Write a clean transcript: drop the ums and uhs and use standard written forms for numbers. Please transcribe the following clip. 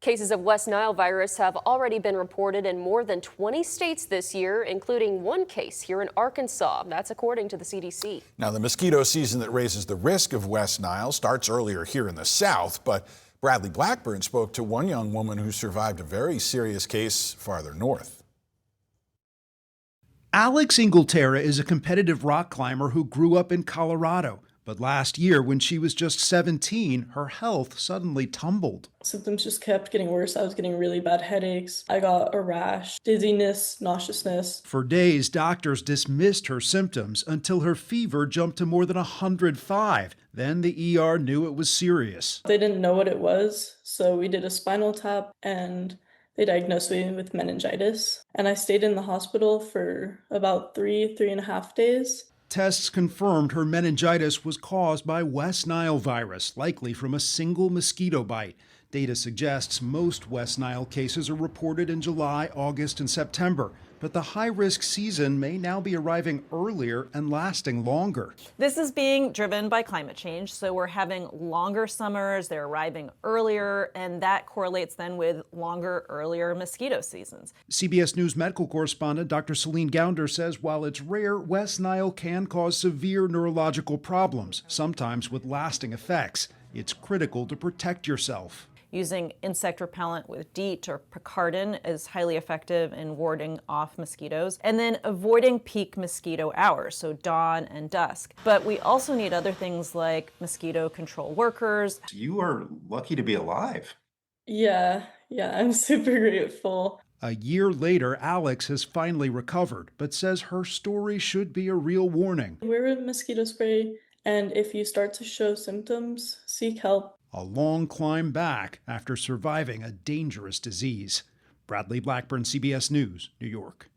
Cases of West Nile virus have already been reported in more than 20 states this year, including one case here in Arkansas. That's according to the CDC. Now, the mosquito season that raises the risk of West Nile starts earlier here in the south, but Bradley Blackburn spoke to one young woman who survived a very serious case farther north. Alex Inglaterra is a competitive rock climber who grew up in Colorado. But last year, when she was just 17, her health suddenly tumbled. Symptoms just kept getting worse. I was getting really bad headaches. I got a rash, dizziness, nauseousness. For days, doctors dismissed her symptoms until her fever jumped to more than 105. Then the ER knew it was serious. They didn't know what it was, so we did a spinal tap and they diagnosed me with meningitis. And I stayed in the hospital for about three and a half days. Tests confirmed her meningitis was caused by West Nile virus, likely from a single mosquito bite. Data suggests most West Nile cases are reported in July, August, and September. But the high-risk season may now be arriving earlier and lasting longer. This is being driven by climate change, so we're having longer summers, they're arriving earlier, and that correlates then with longer, earlier mosquito seasons. CBS News medical correspondent Dr. Celine Gounder says while it's rare, West Nile can cause severe neurological problems, sometimes with lasting effects. It's critical to protect yourself. Using insect repellent with DEET or Picaridin is highly effective in warding off mosquitoes. And then avoiding peak mosquito hours, so dawn and dusk. But we also need other things like mosquito control workers. You are lucky to be alive. Yeah, I'm super grateful. A year later, Alex has finally recovered, but says her story should be a real warning. Wear a mosquito spray, and if you start to show symptoms, seek help. A long climb back after surviving a dangerous disease. Bradley Blackburn, CBS News, New York.